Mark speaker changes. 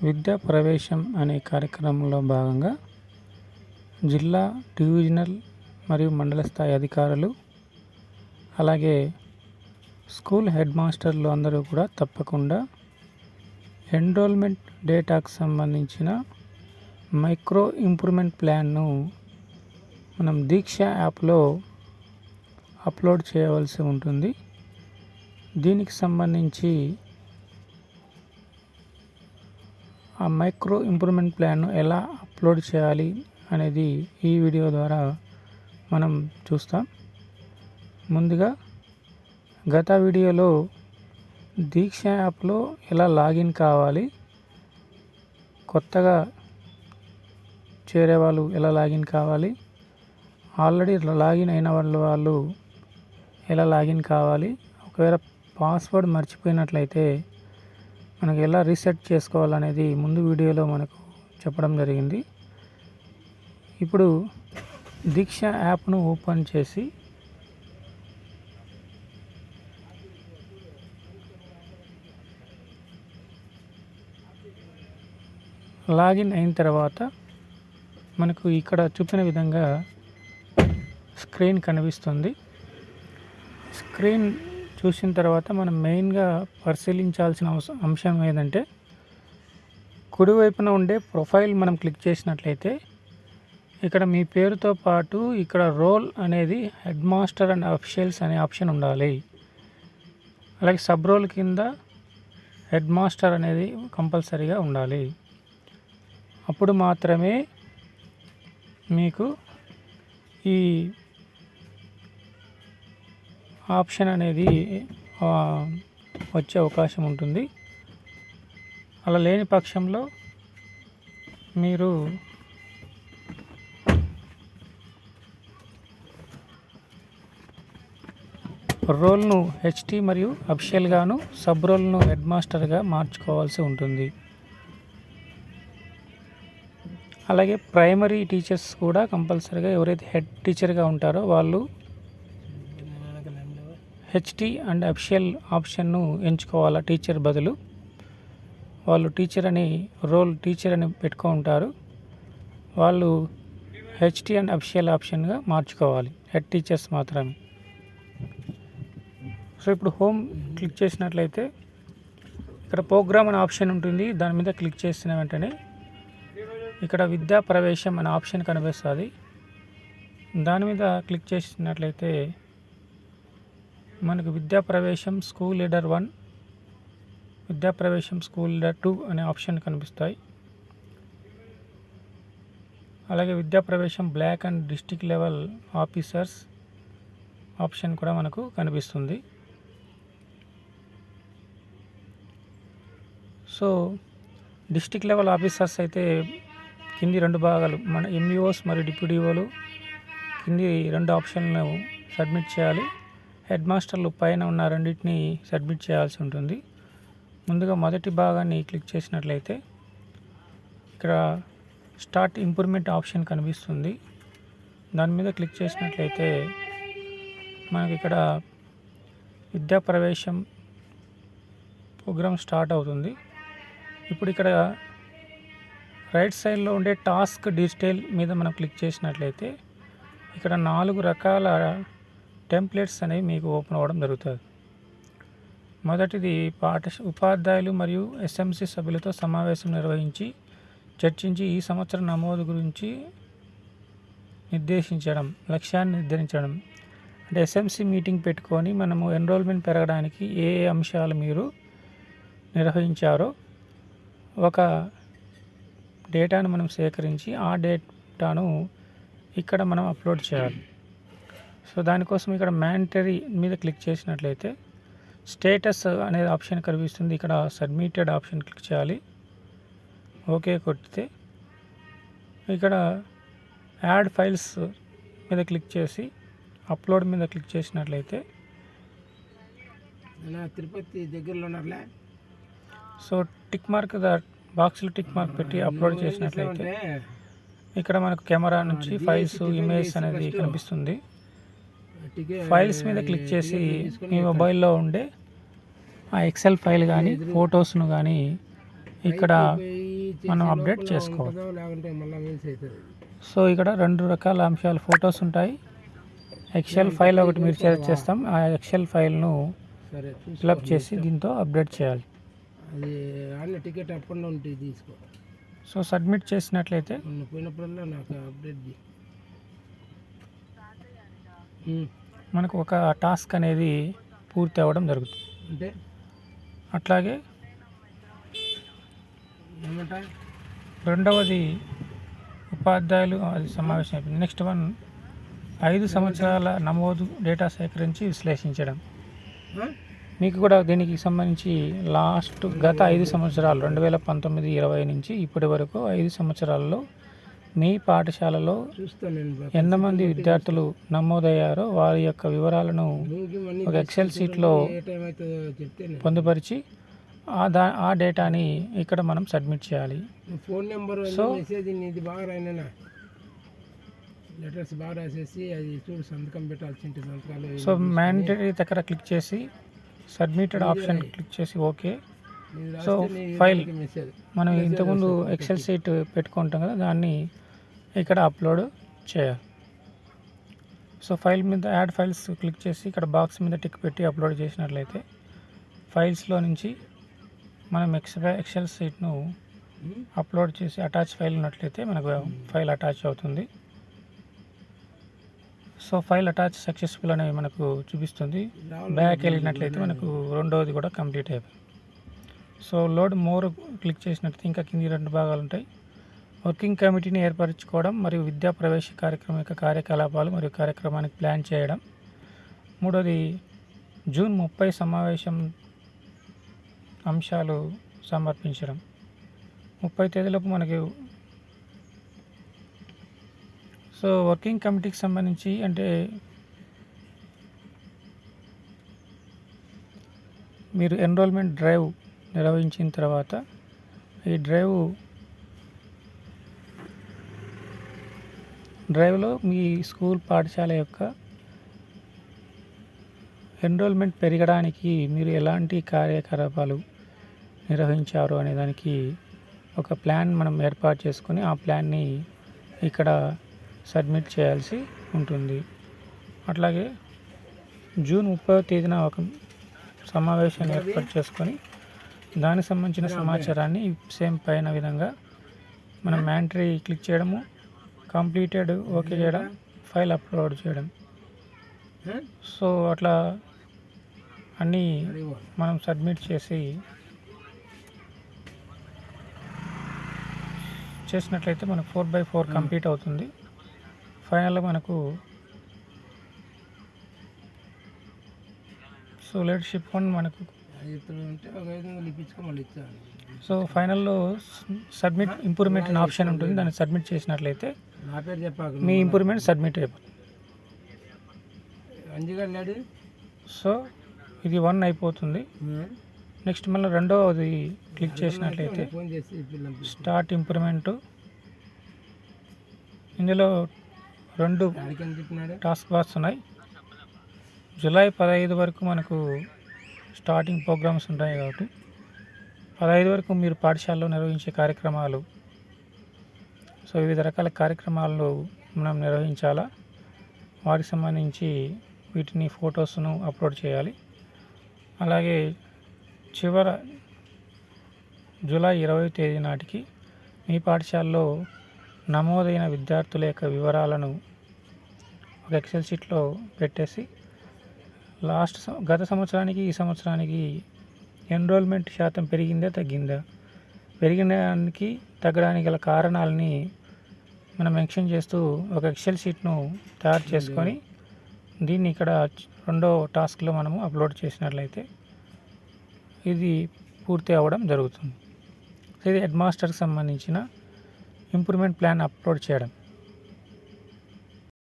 Speaker 1: విద్యా ప్రవేశం అనే కార్యక్రమంలో భాగంగా జిల్లా, డివిజనల్ మరియు మండల స్థాయి అధికారులు, అలాగే స్కూల్ హెడ్ మాస్టర్లు అందరూ కూడా తప్పకుండా ఎన్రోల్మెంట్ డేటాకు సంబంధించిన మైక్రో ఇంప్రూవ్మెంట్ ప్లాన్ను మనం దీక్ష యాప్లో అప్లోడ్ చేయవలసి ఉంటుంది. దీనికి సంబంధించి ఆ మైక్రో ఇంప్రూవ్మెంట్ ప్లాన్ను ఎలా అప్లోడ్ చేయాలి అనేది ఈ వీడియో ద్వారా మనం చూస్తాం. ముందుగా గత వీడియోలో దీక్ష యాప్లో ఎలా లాగిన్ కావాలి, కొత్తగా చేరే వాళ్ళు ఎలా లాగిన్ కావాలి, ఆల్రెడీ లాగిన్ అయిన వాళ్ళు ఎలా లాగిన్ కావాలి, ఒకవేళ పాస్వర్డ్ మర్చిపోయినట్లయితే మనకు ఎలా రీసెట్ చేసుకోవాలనేది ముందు వీడియోలో మనకు చెప్పడం జరిగింది. ఇప్పుడు దీక్ష యాప్ను ఓపెన్ చేసి లాగిన్ అయిన తర్వాత మనకు ఇక్కడ చూపిన విధంగా స్క్రీన్ కనిపిస్తుంది. స్క్రీన్ చూసిన తర్వాత మనం మెయిన్గా పరిశీలించాల్సిన అంశం ఏంటంటే, కుడివైపున ఉండే ప్రొఫైల్ మనం క్లిక్ చేసినట్లయితే ఇక్కడ మీ పేరుతో పాటు ఇక్కడ రోల్ అనేది హెడ్ మాస్టర్ అండ్ అఫీషియల్స్ అనే ఆప్షన్ ఉండాలి. అలాగే సబ్ రోల్ కింద హెడ్ మాస్టర్ అనేది కంపల్సరీగా ఉండాలి. అప్పుడు మాత్రమే మీకు ఈ ఆప్షన్ అనేది వచ్చే అవకాశం ఉంటుంది. అలా లేని పక్షంలో మీరు రోల్ను హెచ్టీ మరియు అఫీషియల్గాను, సబ్ రోల్ను హెడ్ మాస్టర్గా మార్చుకోవాల్సి ఉంటుంది. అలాగే ప్రైమరీ టీచర్స్ కూడా కంపల్సరీగా ఎవరైతే హెడ్ టీచర్గా ఉంటారో వాళ్ళు హెచ్టీ అండ్ అఫీషియల్ ఆప్షన్ను ఎంచుకోవాలా. టీచర్ బదులు వాళ్ళు టీచర్ అని రోల్ టీచర్ అని పెట్టుకుంటారు, వాళ్ళు హెచ్టీ అండ్ అఫీషియల్ ఆప్షన్గా మార్చుకోవాలి, హెడ్ టీచర్స్ మాత్రమే. సో ఇప్పుడు హోమ్ క్లిక్ చేసినట్లయితే ఇక్కడ ప్రోగ్రామ్ అనే ఆప్షన్ ఉంటుంది. దాని మీద క్లిక్ చేసిన వెంటనే ఇక్కడ విద్యా ప్రవేశం అనే ఆప్షన్ కనిపిస్తుంది. దాని మీద క్లిక్ చేసినట్లయితే మనకు విద్యా ప్రవేశం స్కూల్ లీడర్ 1, విద్యా ప్రవేశం స్కూల్ లీడర్ 2 అనే ఆప్షన్ కనిపిస్తాయి. అలాగే విద్యా ప్రవేశం block and district level officers option కూడా మనకు కనిపిస్తుంది. సో డిస్ట్రిక్ట్ లెవెల్ ఆఫీసర్స్ అయితే కింది 2 భాగాలు, మన ఎంఈఓస్ మరియు డిప్యూటీఓలు కింది 2 ఆప్షన్లను సబ్మిట్ చేయాలి. హెడ్ మాస్టర్లు పైన ఉన్న రెండింటిని సబ్మిట్ చేయాల్సి ఉంటుంది. ముందుగా మొదటి భాగాన్ని క్లిక్ చేసినట్లయితే ఇక్కడ స్టార్ట్ ఇంప్రూవ్మెంట్ ఆప్షన్ కనిపిస్తుంది. దాని మీద క్లిక్ చేసినట్లయితే మనకి ఇక్కడ విద్యా ప్రవేశం ప్రోగ్రామ్ స్టార్ట్ అవుతుంది. ఇప్పుడు ఇక్కడ రైట్ సైడ్లో ఉండే టాస్క్ డీటెయిల్ మీద మనం క్లిక్ చేసినట్లయితే ఇక్కడ 4 రకాల టెంప్లెట్స్ అనేవి మీకు ఓపెన్ అవ్వడం జరుగుతుంది. మొదటిది ఉపాధ్యాయులు మరియు ఎస్ఎంసీ సభ్యులతో సమావేశం నిర్వహించి చర్చించి ఈ సంవత్సరం నమోదు గురించి లక్ష్యాన్ని నిర్ధారించడం. అంటే ఎస్ఎంసీ మీటింగ్ పెట్టుకొని మనము ఎన్రోల్మెంట్ పెరగడానికి ఏ అంశాలు మీరు నిర్వహించారో ఒక డేటాను మనం సేకరించి ఆ డేటాను ఇక్కడ మనం అప్లోడ్ చేయాలి. సో దానికోసం ఇక్కడ మ్యాండటరీ మీద క్లిక్ చేసినట్లయితే స్టేటస్ అనేది ఆప్షన్ కనిపిస్తుంది. ఇక్కడ సబ్మిటెడ్ ఆప్షన్ క్లిక్ చేయాలి. ఓకే కొడితే ఇక్కడ యాడ్ ఫైల్స్ మీద క్లిక్ చేసి అప్లోడ్ మీద క్లిక్ చేసినట్లయితే
Speaker 2: తిరుపతి దగ్గరలో ఉన్నట్లే
Speaker 1: సో టిక్ మార్క్ బాక్స్లో టిక్ మార్క్ పెట్టి అప్లోడ్ చేసినట్లయితే ఇక్కడ మనకు కెమెరా నుంచి ఫైల్స్, ఇమేజ్ అనేది కనిపిస్తుంది. ఫైల్స్ మీద క్లిక్ చేసి మీ మొబైల్లో ఉండే ఆ ఎక్సెల్ ఫైల్ కానీ ఫొటోస్ను కానీ ఇక్కడ మనం అప్డేట్ చేసుకోవాలి.
Speaker 2: లేకుంటే మళ్ళీ మిస్ అవుతుంది.
Speaker 1: సో ఇక్కడ 2 రకాల అంశాలు ఫొటోస్ ఉంటాయి. ఎక్సెల్ ఫైల్ ఒకటి మీరు షేర్ చేస్తాం. ఆ ఎక్సెల్ ఫైల్ను
Speaker 2: సరే
Speaker 1: ఫిలప్ చేసి దీంతో అప్డేట్ చేయాలి.
Speaker 2: అది ఆన్లైన్ టికెట్ అప్పుడు ఉంటుంది తీసుకో.
Speaker 1: సో సబ్మిట్ చేసినట్లయితే
Speaker 2: మొన్న పోయినప్పుడల్లా నాకు అప్డేట్
Speaker 1: మనకు ఒక టాస్క్ అనేది పూర్తి అవ్వడం జరుగుతుంది.
Speaker 2: అంటే
Speaker 1: అట్లాగే
Speaker 2: ఏమంటా
Speaker 1: రెండవది ఉపాధ్యాయులు అది సమావేశం అయిపోయింది. నెక్స్ట్ వన్ 5 సంవత్సరాల నమోదు డేటా సేకరించి విశ్లేషించడం. మీకు కూడా దీనికి సంబంధించి గత 5 సంవత్సరాలు 2019-20 నుంచి ఇప్పటి వరకు 5 సంవత్సరాల్లో మీ పాఠశాలలో
Speaker 2: చూస్తాను నేను.
Speaker 1: ఎంతమంది విద్యార్థులు నమోదయ్యారో వారి యొక్క వివరాలను ఒక ఎక్సెల్ షీట్లో
Speaker 2: ఏ టైం అవుతుందో చెప్తే
Speaker 1: పొందుపరిచి ఆ డేటాని ఇక్కడ మనం సబ్మిట్ చేయాలి.
Speaker 2: ఫోన్ నెంబర్ మెసేజ్ ఇది బాగా రాయినా లెటర్స్ బాగా రాసేసి అది చూడు సంతకం పెట్టాల్సింటే సంతకాలు.
Speaker 1: సో మ్యాండేటరీ దగ్గర క్లిక్ చేసి సబ్మిటెడ్ ఆప్షన్ క్లిక్ చేసి ఓకే. సో ఫైల్ మనం ఇంతకుముందు ఎక్సెల్ షీట్ పెట్టుకుంటాం కదా, దాన్ని ఇక్కడ అప్లోడ్ చేయాలి. సో ఫైల్ మీద యాడ్ ఫైల్స్ క్లిక్ చేసి ఇక్కడ బాక్స్ మీద టిక్ పెట్టి అప్లోడ్ చేసినట్లయితే ఫైల్స్లో నుంచి మనం ఎక్సెల్ షీట్ను అప్లోడ్ చేసి అటాచ్ ఫైల్ ఉన్నట్లయితే మనకు ఫైల్ అటాచ్ అవుతుంది. సో ఫైల్ అటాచ్ సక్సెస్ఫుల్ అనేవి మనకు చూపిస్తుంది. బ్యాక్ వెళ్ళినట్లయితే మనకు రెండవది కూడా కంప్లీట్ అయిపోయింది. సో లోడ్ మోర్ క్లిక్ చేసినట్లయితే ఇంకా కింది 2 భాగాలు ఉంటాయి. వర్కింగ్ కమిటీని ఏర్పరచుకోవడం మరియు విద్యా ప్రవేశ కార్యక్రమం యొక్క కార్యకలాపాలు మరియు కార్యక్రమానికి ప్లాన్ చేయడం. మూడోది జూన్ 30 సమావేశం అంశాలు సమర్పించడం. 30 తేదీలోపు మనకి సో వర్కింగ్ కమిటీకి సంబంధించి అంటే మీరు ఎన్రోల్మెంట్ డ్రైవ్ నిర్వహించిన తర్వాత ఈ డ్రైవ్లో మీ స్కూల్ పాఠశాల యొక్క ఎన్రోల్మెంట్ పెరగడానికి మీరు ఎలాంటి కార్యకలాపాలు నిర్వహించారు అనే దానికి ఒక ప్లాన్ మనం ఏర్పాటు చేసుకొని ఆ ప్లాన్ని ఇక్కడ సబ్మిట్ చేయాల్సి ఉంటుంది. అట్లాగే జూన్ 30వ తేదీన ఒక సమావేశాన్ని ఏర్పాటు చేసుకొని దానికి సంబంధించిన సమాచారాన్ని సేమ్ పైన విధంగా మనం మ్యాండేటరీ క్లిక్ చేయడము, కంప్లీటెడ్ ఓకే చేయడం, ఫైల్ అప్లోడ్ చేయడం. సో అట్లా అన్నీ మనం సబ్మిట్ చేసినట్లయితే మనకు 4/4 కంప్లీట్ అవుతుంది. ఫైనల్గా మనకు సో లీడర్షిప్ ఫండ్ మనకు సో ఫైనల్లో సబ్మిట్ ఇంప్రూవ్మెంట్ అనే ఆప్షన్ ఉంటుంది. దాన్ని సబ్మిట్ చేసినట్లయితే మీ ఇంప్రూవ్మెంట్ సబ్మిట్ అయిపోతుంది. సో ఇది 1 అయిపోతుంది. నెక్స్ట్ మళ్ళీ రెండవది క్లిక్ చేసినట్లయితే స్టార్ట్ ఇంప్రూవ్మెంట్. ఇందులో 2 టాస్క్ బార్స్ ఉన్నాయి. జూలై 15 వరకు మనకు స్టార్టింగ్ ప్రోగ్రామ్స్ ఉంటాయి కాబట్టి 15 వరకు మీరు పాఠశాలలో నిర్వహించే కార్యక్రమాలు, సో వివిధ రకాల కార్యక్రమాలను మనం నిర్వహించాలా, వాటికి సంబంధించి వీటిని ఫొటోస్ను అప్లోడ్ చేయాలి. అలాగే చివర జూలై 20వ తేదీ నాటికి మీ పాఠశాలలో నమోదైన విద్యార్థుల యొక్క వివరాలను ఒక ఎక్సెల్ షీట్లో పెట్టేసి గత సంవత్సరానికి ఈ సంవత్సరానికి ఎన్రోల్మెంట్ శాతం పెరిగిందా తగ్గిందా, పెరిగినానికి తగ్గడానికి గల కారణాలని మనం మెన్షన్ చేస్తూ ఒక ఎక్సెల్ షీట్ను తయారు చేసుకొని దీన్ని ఇక్కడ రెండో టాస్క్లో మనము అప్లోడ్ చేసినట్లయితే ఇది పూర్తి అవ్వడం జరుగుతుంది. ఇది హెడ్ మాస్టర్కి సంబంధించిన ఇంప్రూవ్మెంట్ ప్లాన్ అప్లోడ్ చేయడం.